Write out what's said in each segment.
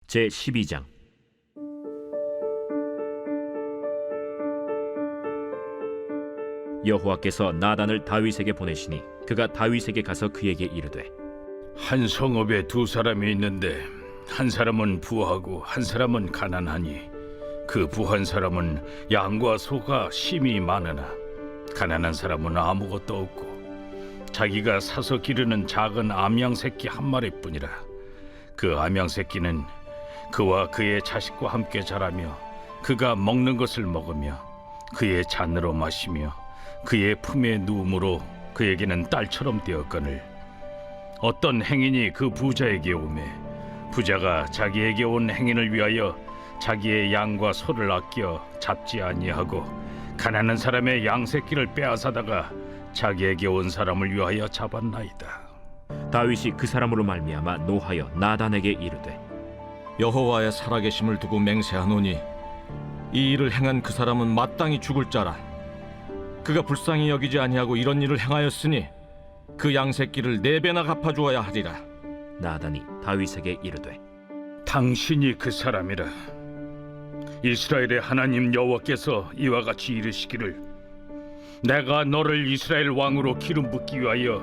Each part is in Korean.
제12장. 여호와께서 나단을 다윗에게 보내시니 그가 다윗에게 가서 그에게 이르되, 한 성읍에 두 사람이 있는데 한 사람은 부하고 한 사람은 가난하니 그 부한 사람은 양과 소가 심히 많으나 가난한 사람은 아무것도 없고 자기가 사서 기르는 작은 암양 새끼 한 마리뿐이라. 그 암양 새끼는 그와 그의 자식과 함께 자라며 그가 먹는 것을 먹으며 그의 잔으로 마시며 그의 품에 누움으로 그에게는 딸처럼 되었거늘 어떤 행인이 그 부자에게 오매 부자가 자기에게 온 행인을 위하여 자기의 양과 소를 아껴 잡지 아니하고 가난한 사람의 양 새끼를 빼앗아다가 자기에게 온 사람을 위하여 잡았나이다. 다윗이 그 사람으로 말미암아 노하여 나단에게 이르되, 여호와의 살아계심을 두고 맹세하노니 이 일을 행한 그 사람은 마땅히 죽을 자라. 그가 불쌍히 여기지 아니하고 이런 일을 행하였으니 그 양새끼를 4배나 갚아주어야 하리라. 나단이 다윗에게 이르되, 당신이 그 사람이라. 이스라엘의 하나님 여호와께서 이와 같이 이르시기를, 내가 너를 이스라엘 왕으로 기름 붓기 위하여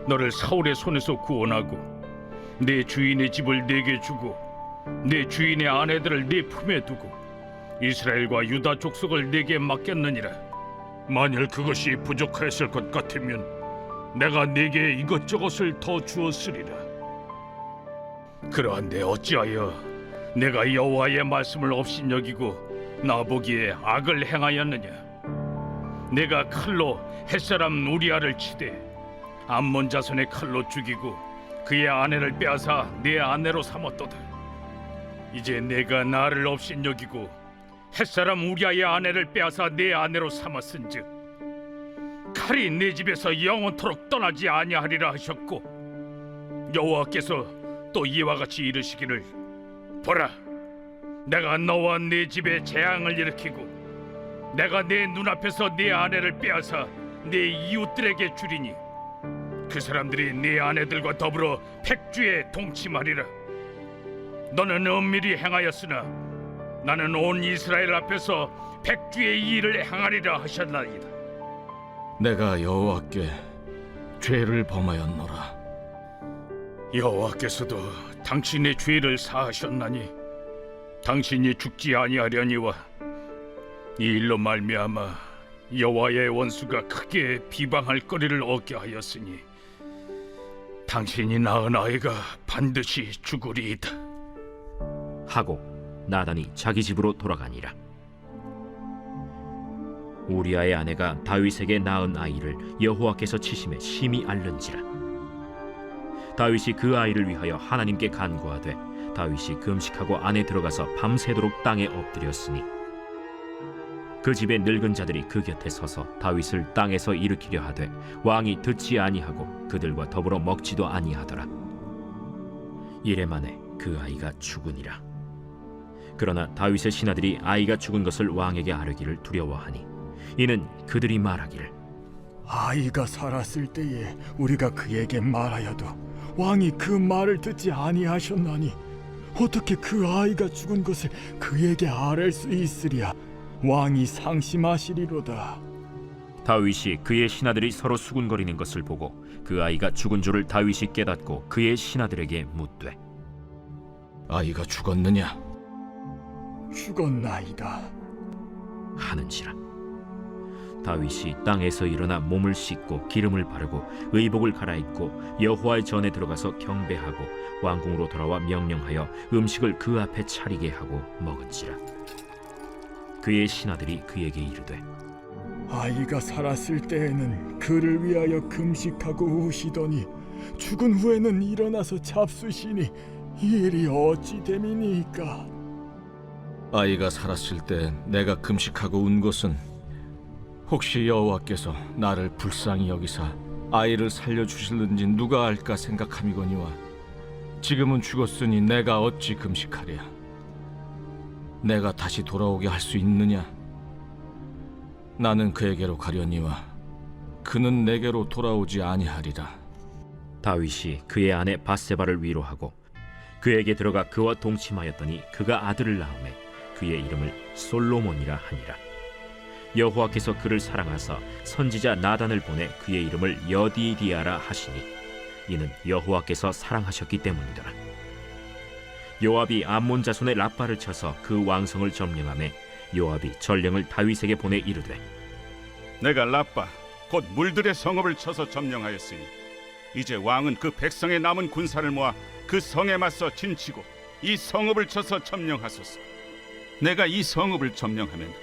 너를 사울의 손에서 구원하고 내 주인의 집을 네게 주고 내 주인의 아내들을 네 품에 두고 이스라엘과 유다 족속을 네게 맡겼느니라. 만일 그것이 부족하였을 것 같으면 내가 네게 이것저것을 더 주었으리라. 그러한데 어찌하여 내가 여호와의 말씀을 업신여기고 나보기에 악을 행하였느냐? 내가 칼로 햇사람 우리아를 치되 암몬 자손의 칼로 죽이고 그의 아내를 빼앗아 내 아내로 삼았도다. 이제 내가 나를 업신여기고 햇사람 우리아의 아내를 빼앗아 내 아내로 삼았은즉 칼이 내 집에서 영원토록 떠나지 아니하리라 하셨고, 여호와께서 또 이와 같이 이르시기를, 보라, 내가 너와 네 집에 재앙을 일으키고 내가 내 눈앞에서 네 아내를 빼앗아 네 이웃들에게 주리니 그 사람들이 네 아내들과 더불어 백주에 동침하리라. 너는 은밀히 행하였으나 나는 온 이스라엘 앞에서 백주의 이 일을 행하리라 하셨나이다. 내가 여호와께 죄를 범하였노라. 여호와께서도 당신의 죄를 사하셨나니 당신이 죽지 아니하려니와 이 일로 말미암아 여호와의 원수가 크게 비방할 거리를 얻게 하였으니 당신이 낳은 아이가 반드시 죽으리이다 하고 나단이 자기 집으로 돌아가니라. 우리아의 아내가 다윗에게 낳은 아이를 여호와께서 치심에 심히 앓는지라. 다윗이 그 아이를 위하여 하나님께 간구하되 다윗이 금식하고 안에 들어가서 밤새도록 땅에 엎드렸으니 그 집의 늙은 자들이 그 곁에 서서 다윗을 땅에서 일으키려 하되 왕이 듣지 아니하고 그들과 더불어 먹지도 아니하더라. 이래 만에 그 아이가 죽으니라. 그러나 다윗의 신하들이 아이가 죽은 것을 왕에게 아뢰기를 두려워하니 이는 그들이 말하기를, 아이가 살았을 때에 우리가 그에게 말하여도 왕이 그 말을 듣지 아니하셨나니 어떻게 그 아이가 죽은 것을 그에게 아뢰 수 있으랴. 왕이 상심하시리로다. 다윗이 그의 신하들이 서로 수군거리는 것을 보고 그 아이가 죽은 줄을 다윗이 깨닫고 그의 신하들에게 묻되, 아이가 죽었느냐? 죽었나이다 하는지라. 다윗이 땅에서 일어나 몸을 씻고 기름을 바르고 의복을 갈아입고 여호와의 전에 들어가서 경배하고 왕궁으로 돌아와 명령하여 음식을 그 앞에 차리게 하고 먹은지라. 그의 신하들이 그에게 이르되, 아이가 살았을 때에는 그를 위하여 금식하고 우시더니 죽은 후에는 일어나서 잡수시니 이 일이 어찌 됨이니까? 아이가 살았을 때 내가 금식하고 운 것은 혹시 여호와께서 나를 불쌍히 여기사 아이를 살려주실는지 누가 알까 생각함이거니와 지금은 죽었으니 내가 어찌 금식하랴? 내가 다시 돌아오게 할 수 있느냐? 나는 그에게로 가려니와 그는 내게로 돌아오지 아니하리라. 다윗이 그의 아내 바세바를 위로하고 그에게 들어가 그와 동침하였더니 그가 아들을 낳음에 그의 이름을 솔로몬이라 하니라. 여호와께서 그를 사랑하사 선지자 나단을 보내 그의 이름을 여디디아라 하시니 이는 여호와께서 사랑하셨기 때문이더라. 요압이 암몬 자손의 라빠를 쳐서 그 왕성을 점령하매 요압이 전령을 다윗에게 보내 이르되 내가 라빠 곧 물들의 성읍을 쳐서 점령하였으니 이제 왕은 그 백성의 남은 군사를 모아 그 성에 맞서 진치고 이 성읍을 쳐서 점령하소서. 내가 이 성읍을 점령하면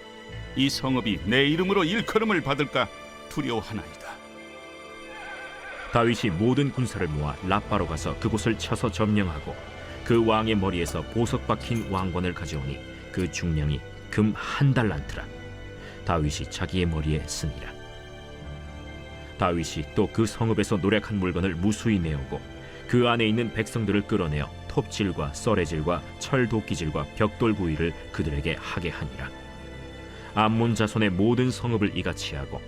이 성읍이 내 이름으로 일컬음을 받을까 두려워하나이다. 다윗이 모든 군사를 모아 라빠로 가서 그곳을 쳐서 점령하고 그 왕의 머리에서 보석 박힌 왕관을 가져오니 그 중량이 금 1달란트라. 다윗이 자기의 머리에 쓰니라. 다윗이 또 그 성읍에서 노략한 물건을 무수히 내오고 그 안에 있는 백성들을 끌어내어 톱질과 썰애질과 철도끼질과 벽돌구이를 그들에게 하게 하니라. 암몬 자손의 모든 성읍을 이같이 하고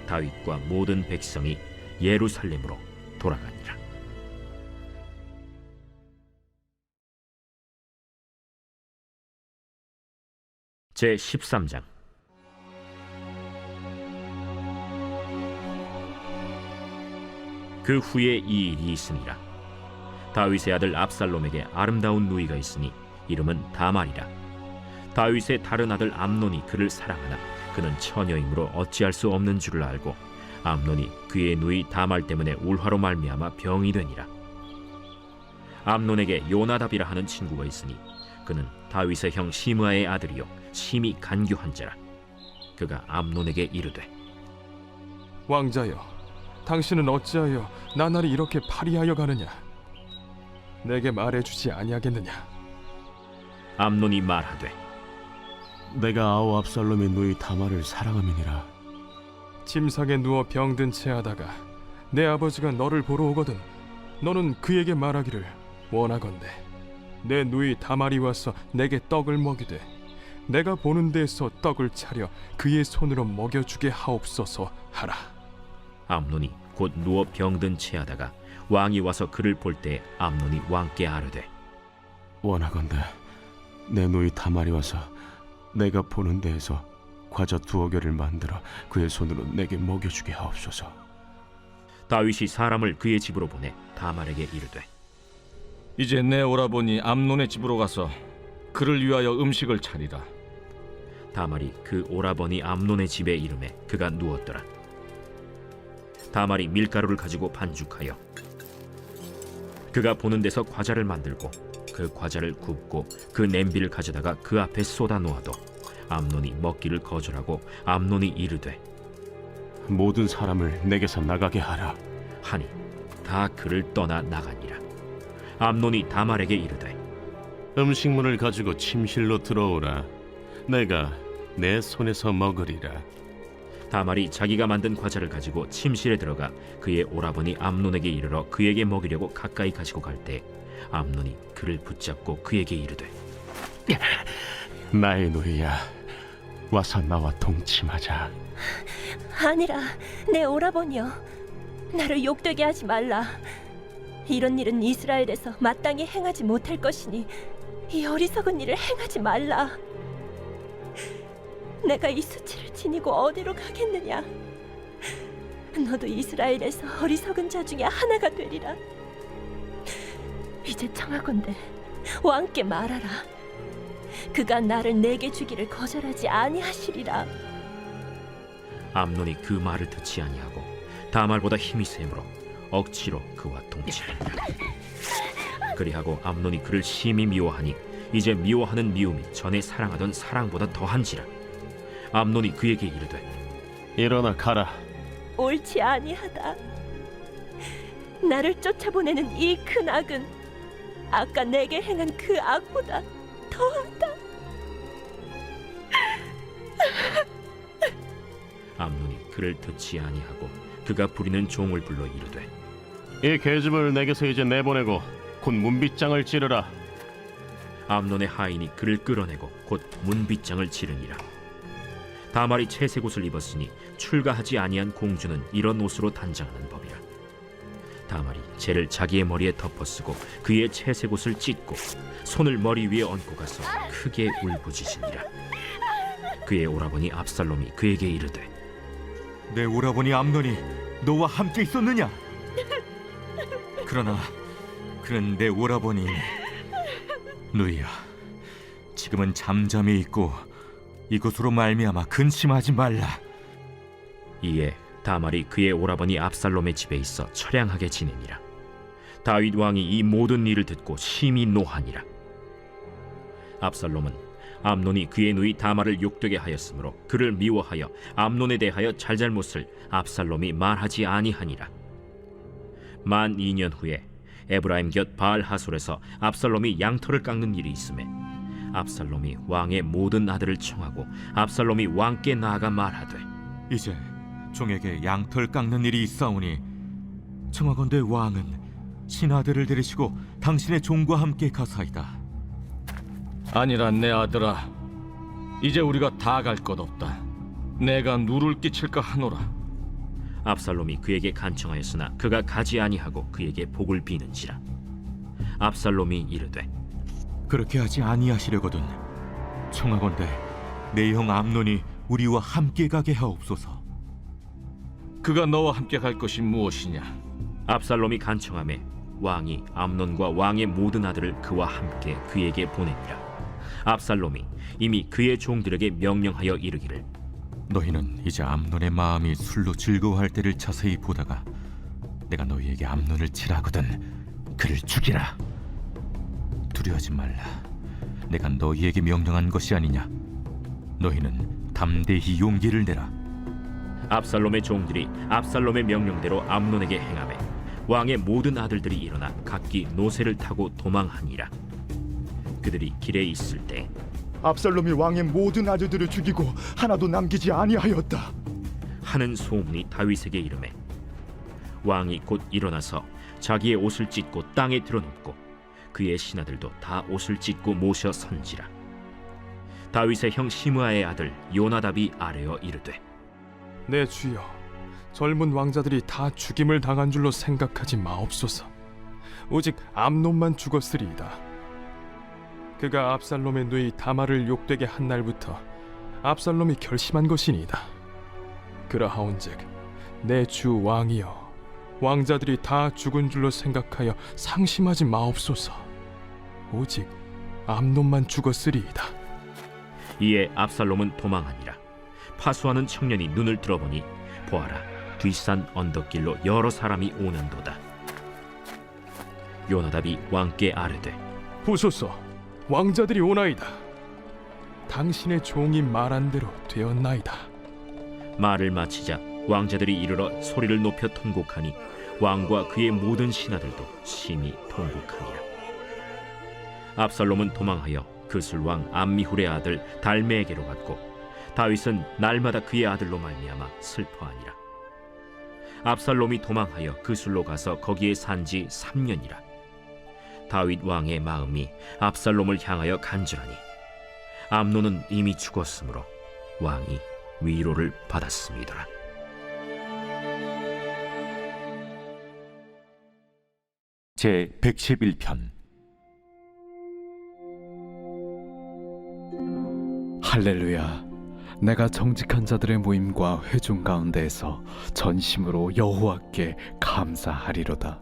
다윗과 모든 백성이 예루살렘으로 돌아가니라. 제 13장. 그 후에 이 일이 있으니라. 다윗의 아들 압살롬에게 아름다운 누이가 있으니 이름은 다말이라. 다윗의 다른 아들 암논이 그를 사랑하나 그는 처녀이므로 어찌할 수 없는 줄을 알고 암논이 그의 누이 다말 때문에 울화로 말미암아 병이 되니라. 암논에게 요나답이라 하는 친구가 있으니 그는 다윗의 형 시므아의 아들이요 심히 간교한 자라. 그가 암논에게 이르되 왕자여, 당신은 어찌하여 나날이 이렇게 파리하여 가느냐? 내게 말해주지 아니하겠느냐? 암논이 말하되 내가 아우 압살롬의 누이 다말을 사랑함이니라. 침상에 누워 병든 채 하다가 내 아버지가 너를 보러 오거든 너는 그에게 말하기를 원하건대 내 누이 다말이 와서 내게 떡을 먹이되 내가 보는 데에서 떡을 차려 그의 손으로 먹여주게 하옵소서 하라. 암논이 곧 누워 병든 채하다가 왕이 와서 그를 볼 때 암논이 왕께 아뢰되 원하건대 내 누이 다말이 와서 내가 보는 데에서 과자 2개를 만들어 그의 손으로 내게 먹여주게 하옵소서. 다윗이 사람을 그의 집으로 보내 다말에게 이르되 이제 내 오라버니 암논의 집으로 가서 그를 위하여 음식을 차리라. 다말이 그 오라버니 암논의 집에 이르매 그가 누웠더라. 다말이 밀가루를 가지고 반죽하여 그가 보는 데서 과자를 만들고 그 과자를 굽고 그 냄비를 가져다가 그 앞에 쏟아 놓아도 암논이 먹기를 거절하고 암논이 이르되 모든 사람을 내게서 나가게 하라. 하니 다 그를 떠나 나가니라. 암논이 다말에게 이르되 음식물을 가지고 침실로 들어오라. 내가 내 손에서 먹으리라. 다말이 자기가 만든 과자를 가지고 침실에 들어가 그의 오라버니 암논에게 이르러 그에게 먹이려고 가까이 가지고 갈 때 암논이 그를 붙잡고 그에게 이르되 나의 누이야, 와서 나와 동침하자. 아니라 내 오라버니여, 나를 욕되게 하지 말라. 이런 일은 이스라엘에서 마땅히 행하지 못할 것이니 이 어리석은 일을 행하지 말라. 내가 이 수치를 지니고 어디로 가겠느냐? 너도 이스라엘에서 어리석은 자 중에 하나가 되리라. 이제 청하건대 왕께 말하라. 그가 나를 내게 주기를 거절하지 아니하시리라. 암논이 그 말을 듣지 아니하고 다말보다 힘이 세므로 억지로 그와 동침하니라. 그리하고 암논이 그를 심히 미워하니 이제 미워하는 미움이 전에 사랑하던 사랑보다 더한지라. 암논이 그에게 이르되 일어나 가라. 옳지 아니하다. 나를 쫓아보내는 이 큰 악은 아까 내게 행한 그 악보다 더하다. 암논이 그를 듣지 아니하고 그가 부리는 종을 불러 이르되 이 계집을 내게서 이제 내보내고 곧 문빗장을 찌르라. 암논의 하인이 그를 끌어내고 곧 문빗장을 치르니라. 다말이 채색 옷을 입었으니 출가하지 아니한 공주는 이런 옷으로 단장하는 법이라. 다말이 재를 자기의 머리에 덮어쓰고 그의 채색 옷을 찢고 손을 머리 위에 얹고 가서 크게 울부짖으니라. 그의 오라버니 압살롬이 그에게 이르되 내 오라버니 암논이 너와 함께 있었느냐? 그러나 그는 내 오라버니. 누이야, 지금은 잠잠히 있고 이것으로 말미암아 근심하지 말라. 이에 다말이 그의 오라버니 압살롬의 집에 있어 처량하게 지내니라. 다윗 왕이 이 모든 일을 듣고 심히 노하니라. 압살롬은 암논이 그의 누이 다말을 욕되게 하였으므로 그를 미워하여 암논에 대하여 잘잘못을 압살롬이 말하지 아니하니라. 만 2년 후에 에브라임 곁 바알 하솔에서 압살롬이 양털을 깎는 일이 있음에 압살롬이 왕의 모든 아들을 청하고 압살롬이 왕께 나아가 말하되 이제 종에게 양털 깎는 일이 있사오니 청하건대 왕은 신하들을 데리시고 당신의 종과 함께 가사이다. 아니라 내 아들아, 이제 우리가 다 갈 것 없다. 내가 누를 끼칠까 하노라. 압살롬이 그에게 간청하였으나 그가 가지 아니하고 그에게 복을 비는지라. 압살롬이 이르되 그렇게 하지 아니하시려거든 청하건대 내 형 암논이 우리와 함께 가게 하옵소서. 그가 너와 함께 갈 것이 무엇이냐? 압살롬이 간청하매 왕이 암논과 왕의 모든 아들을 그와 함께 그에게 보내니라. 압살롬이 이미 그의 종들에게 명령하여 이르기를 너희는 이제 암논의 마음이 술로 즐거워할 때를 자세히 보다가 내가 너희에게 암논을 치라거든 그를 죽이라. 두려워하지 말라. 내가 너희에게 명령한 것이 아니냐. 너희는 담대히 용기를 내라. 압살롬의 종들이 압살롬의 명령대로 암논에게 행하매 왕의 모든 아들들이 일어나 각기 노새를 타고 도망하니라. 그들이 길에 있을 때 압살롬이 왕의 모든 아들들을 죽이고 하나도 남기지 아니하였다 하는 소문이 다윗에게 이르매 왕이 곧 일어나서 자기의 옷을 찢고 땅에 드러눕고 그의 신하들도 다 옷을 찢고 모셔 선지라. 다윗의 형 시므아의 아들 요나답이 아뢰어 이르되 내 주여, 젊은 왕자들이 다 죽임을 당한 줄로 생각하지 마옵소서. 오직 암논만 죽었으리이다. 그가 압살롬의 누이 다말을 욕되게 한 날부터 압살롬이 결심한 것이니이다. 그러하온즉 내 주 왕이여, 왕자들이 다 죽은 줄로 생각하여 상심하지 마옵소서. 오직 암논만 죽었으리이다. 이에 압살롬은 도망하니라. 파수하는 청년이 눈을 들어보니 보아라, 뒷산 언덕길로 여러 사람이 오는도다. 요나답이 왕께 아뢰되 보소서, 왕자들이 오나이다. 당신의 종이 말한 대로 되었나이다. 말을 마치자 왕자들이 이르러 소리를 높여 통곡하니 왕과 그의 모든 신하들도 심히 통곡하니라. 압살롬은 도망하여 그술왕 암미훌의 아들 달메에게로 갔고 다윗은 날마다 그의 아들로 말미암아 슬퍼하니라. 압살롬이 도망하여 그술로 가서 거기에 산지 3년이라. 다윗 왕의 마음이 압살롬을 향하여 간절하니 암논은 이미 죽었으므로 왕이 위로를 받았음이더라. 제 111편. 할렐루야. 내가 정직한 자들의 모임과 회중 가운데에서 전심으로 여호와께 감사하리로다.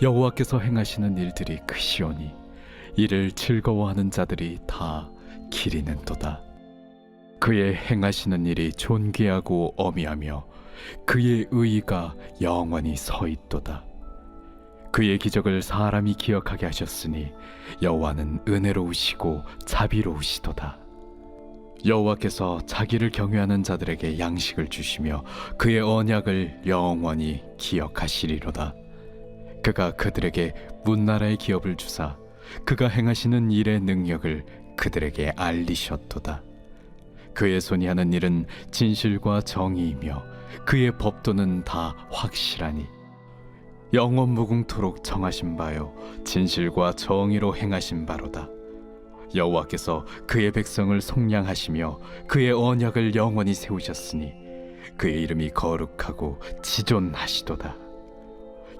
여호와께서 행하시는 일들이 크시오니 이를 즐거워하는 자들이 다 기리는도다. 그의 행하시는 일이 존귀하고 어미하며 그의 의의가 영원히 서 있도다. 그의 기적을 사람이 기억하게 하셨으니 여호와는 은혜로우시고 자비로우시도다. 여호와께서 자기를 경외하는 자들에게 양식을 주시며 그의 언약을 영원히 기억하시리로다. 그가 그들에게 문나라의 기업을 주사 그가 행하시는 일의 능력을 그들에게 알리셨도다. 그의 손이 하는 일은 진실과 정의이며 그의 법도는 다 확실하니 영원 무궁토록 정하신 바요 진실과 정의로 행하신 바로다. 여호와께서 그의 백성을 속량하시며 그의 언약을 영원히 세우셨으니 그의 이름이 거룩하고 지존하시도다.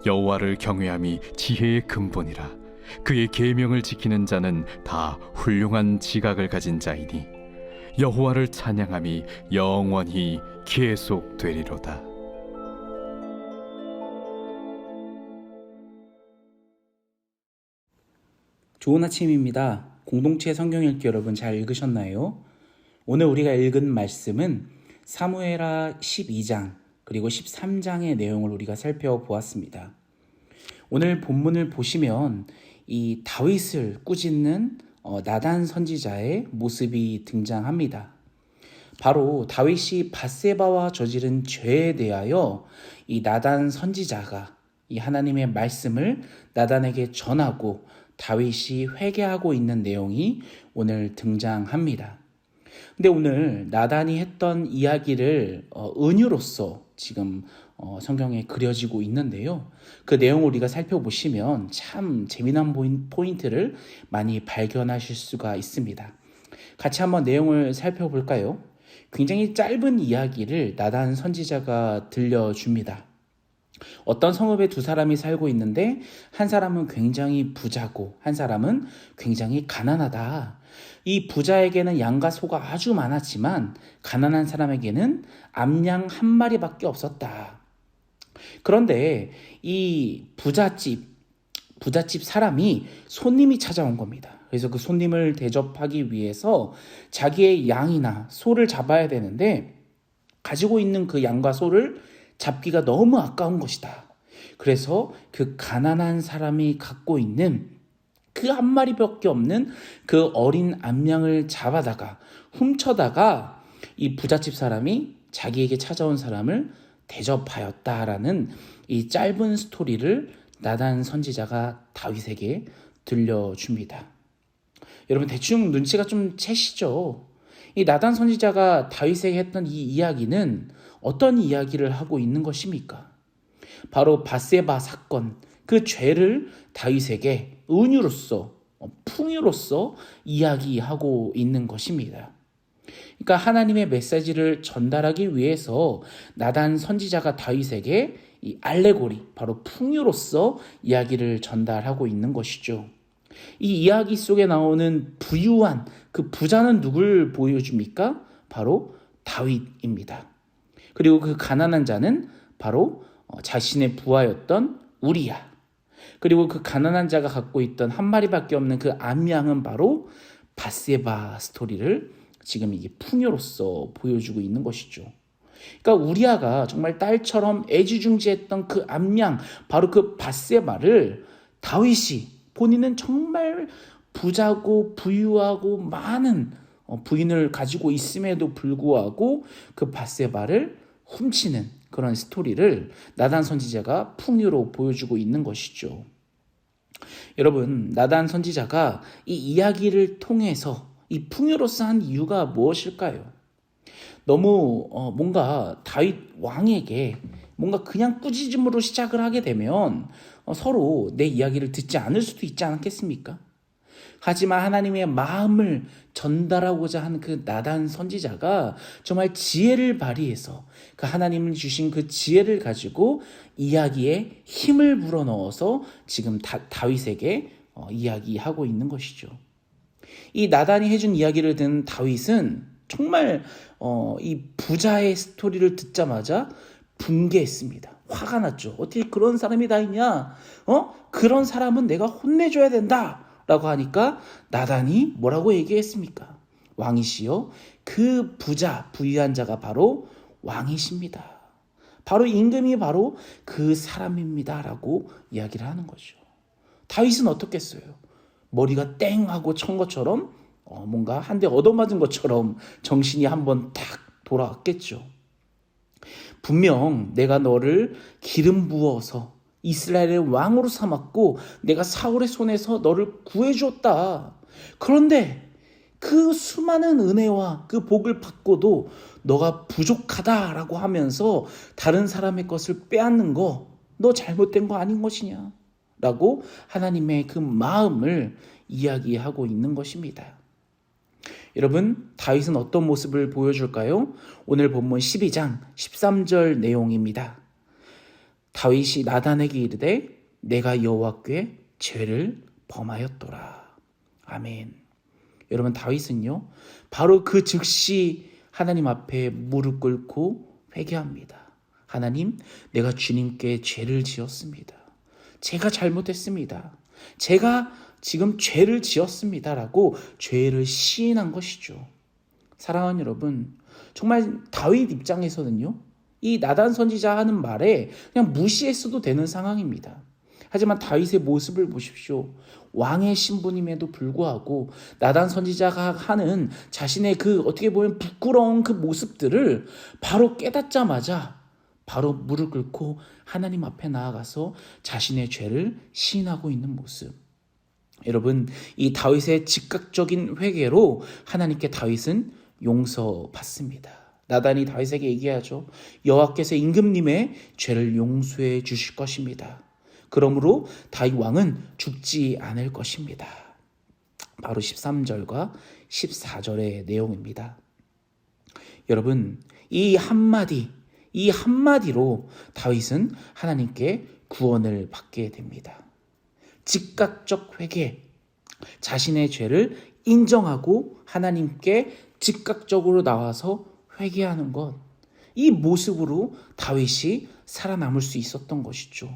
여호와를 경외함이 지혜의 근본이라. 그의 계명을 지키는 자는 다 훌륭한 지각을 가진 자이니 여호와를 찬양함이 영원히 계속되리로다. 좋은 아침입니다. 공동체 성경 읽기 여러분 잘 읽으셨나요? 오늘 우리가 읽은 말씀은 사무엘하 12장 그리고 13장의 내용을 우리가 살펴보았습니다. 오늘 본문을 보시면 이 다윗을 꾸짖는 나단 선지자의 모습이 등장합니다. 바로 다윗이 밧세바와 저지른 죄에 대하여 이 나단 선지자가 이 하나님의 말씀을 나단에게 전하고 다윗이 회개하고 있는 내용이 오늘 등장합니다. 근데 오늘 나단이 했던 이야기를 은유로서 지금 성경에 그려지고 있는데요. 그 내용을 우리가 살펴보시면 참 재미난 포인트를 많이 발견하실 수가 있습니다. 같이 한번 내용을 살펴볼까요? 굉장히 짧은 이야기를 나단 선지자가 들려줍니다. 어떤 성읍에 두 사람이 살고 있는데 한 사람은 굉장히 부자고 한 사람은 굉장히 가난하다. 이 부자에게는 양과 소가 아주 많았지만 가난한 사람에게는 암양 한 마리밖에 없었다. 그런데 이 부잣집 사람이 손님이 찾아온 겁니다. 그래서 그 손님을 대접하기 위해서 자기의 양이나 소를 잡아야 되는데 가지고 있는 그 양과 소를 잡기가 너무 아까운 것이다. 그래서 그 가난한 사람이 갖고 있는 그 한 마리밖에 없는 그 어린 암양을 잡아다가 훔쳐다가 이 부잣집 사람이 자기에게 찾아온 사람을 대접하였다라는 이 짧은 스토리를 나단 선지자가 다윗에게 들려줍니다. 여러분 대충 눈치가 좀 채시죠? 이 나단 선지자가 다윗에게 했던 이 이야기는 어떤 이야기를 하고 있는 것입니까? 바로 밧세바 사건, 그 죄를 다윗에게 은유로서, 풍유로서 이야기하고 있는 것입니다. 그러니까 하나님의 메시지를 전달하기 위해서 나단 선지자가 다윗에게 이 알레고리, 바로 풍유로서 이야기를 전달하고 있는 것이죠. 이 이야기 속에 나오는 부유한 그 부자는 누굴 보여줍니까? 바로 다윗입니다. 그리고 그 가난한 자는 바로 자신의 부하였던 우리야. 그리고 그 가난한 자가 갖고 있던 한 마리밖에 없는 그 암양은 바로 밧세바 스토리를 지금 이게 풍요로서 보여주고 있는 것이죠. 그러니까 우리아가 정말 딸처럼 애지중지했던 그 암양, 바로 그 밧세바를 다윗이 본인은 정말 부자고 부유하고 많은 부인을 가지고 있음에도 불구하고 그 밧세바를 훔치는 그런 스토리를 나단 선지자가 풍요로 보여주고 있는 것이죠. 여러분, 나단 선지자가 이 이야기를 통해서 이 풍요로서 한 이유가 무엇일까요? 너무 뭔가 다윗 왕에게 뭔가 그냥 꾸짖음으로 시작을 하게 되면 서로 내 이야기를 듣지 않을 수도 있지 않겠습니까? 하지만 하나님의 마음을 전달하고자 하는 그 나단 선지자가 정말 지혜를 발휘해서 그 하나님이 주신 그 지혜를 가지고 이야기에 힘을 불어넣어서 지금 다윗에게 이야기하고 있는 것이죠. 이 나단이 해준 이야기를 듣는 다윗은 정말 이 부자의 스토리를 듣자마자 분개했습니다. 화가 났죠. 어떻게 그런 사람이 다 있냐? 그런 사람은 내가 혼내줘야 된다. 라고 하니까 나단이 뭐라고 얘기했습니까? 왕이시여, 그 부유한 자가 바로 왕이십니다. 바로 임금이 바로 그 사람입니다. 라고 이야기를 하는 거죠. 다윗은 어떻겠어요? 머리가 땡 하고 천 것처럼 뭔가 한 대 얻어맞은 것처럼 정신이 한번 탁 돌아왔겠죠. 분명 내가 너를 기름 부어서 이스라엘의 왕으로 삼았고 내가 사울의 손에서 너를 구해주었다. 그런데 그 수많은 은혜와 그 복을 받고도 너가 부족하다라고 하면서 다른 사람의 것을 빼앗는 거 너 잘못된 거 아닌 것이냐? 라고 하나님의 그 마음을 이야기하고 있는 것입니다. 여러분, 다윗은 어떤 모습을 보여줄까요? 오늘 본문 12장 13절 내용입니다. 다윗이 나단에게 이르되 내가 여호와께 죄를 범하였도라. 아멘. 여러분, 다윗은요 바로 그 즉시 하나님 앞에 무릎 꿇고 회개합니다. 하나님, 내가 주님께 죄를 지었습니다. 제가 잘못했습니다. 제가 지금 죄를 지었습니다라고 죄를 시인한 것이죠. 사랑하는 여러분, 정말 다윗 입장에서는요 이 나단 선지자 하는 말에 그냥 무시했어도 되는 상황입니다. 하지만 다윗의 모습을 보십시오. 왕의 신분임에도 불구하고 나단 선지자가 하는 자신의 그 어떻게 보면 부끄러운 그 모습들을 바로 깨닫자마자 바로 무릎 꿇고 하나님 앞에 나아가서 자신의 죄를 시인하고 있는 모습. 여러분, 이 다윗의 즉각적인 회개로 하나님께 다윗은 용서받습니다. 나단이 다윗에게 얘기하죠. 여호와께서 임금님의 죄를 용서해 주실 것입니다. 그러므로 다윗 왕은 죽지 않을 것입니다. 바로 13절과 14절의 내용입니다. 여러분, 이 한마디로 다윗은 하나님께 구원을 받게 됩니다. 즉각적 회개, 자신의 죄를 인정하고 하나님께 즉각적으로 나와서 회개하는 것, 이 모습으로 다윗이 살아남을 수 있었던 것이죠.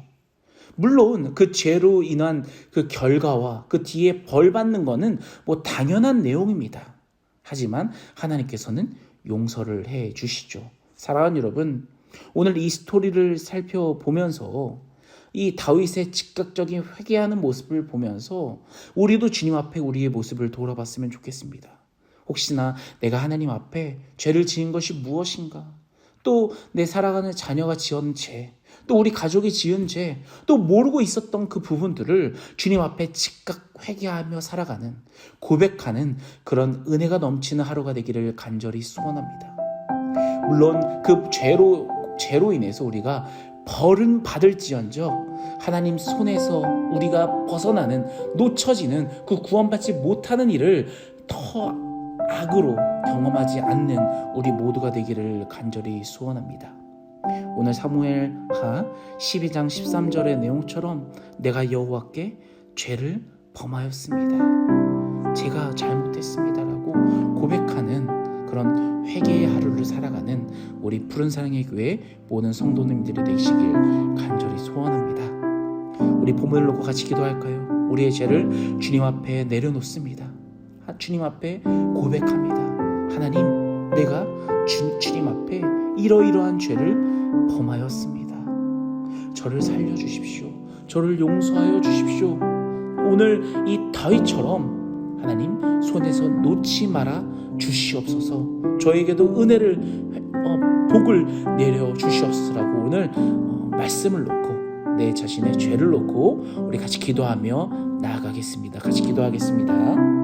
물론 그 죄로 인한 그 결과와 그 뒤에 벌 받는 것은 뭐 당연한 내용입니다. 하지만 하나님께서는 용서를 해 주시죠. 사랑하는 여러분, 오늘 이 스토리를 살펴보면서 이 다윗의 즉각적인 회개하는 모습을 보면서 우리도 주님 앞에 우리의 모습을 돌아봤으면 좋겠습니다. 혹시나 내가 하나님 앞에 죄를 지은 것이 무엇인가? 또 내 사랑하는 자녀가 지은 죄, 또 우리 가족이 지은 죄, 또 모르고 있었던 그 부분들을 주님 앞에 즉각 회개하며 살아가는, 고백하는 그런 은혜가 넘치는 하루가 되기를 간절히 소원합니다. 물론 그 죄로 인해서 우리가 벌은 받을지언정 하나님 손에서 우리가 벗어나는, 놓쳐지는 그 구원받지 못하는 일을 더 악으로 경험하지 않는 우리 모두가 되기를 간절히 소원합니다. 오늘 사무엘하 12장 13절의 내용처럼 내가 여호와께 죄를 범하였습니다. 제가 잘못했습니다라고 고백하는 그런 회개의 하루를 살아가는 우리 푸른 사랑의 교회 모든 성도님들이 되시길 간절히 소원합니다. 우리 본문을 놓고 같이 기도할까요? 우리의 죄를 주님 앞에 내려놓습니다. 주님 앞에 고백합니다. 하나님, 내가 주님 앞에 이러이러한 죄를 범하였습니다. 저를 살려주십시오. 저를 용서하여 주십시오. 오늘 이 다윗처럼 하나님 손에서 놓지 말아 주시옵소서. 저에게도 은혜를 복을 내려 주시옵소서라고 오늘 말씀을 놓고 내 자신의 죄를 놓고 우리 같이 기도하며 나아가겠습니다. 같이 기도하겠습니다.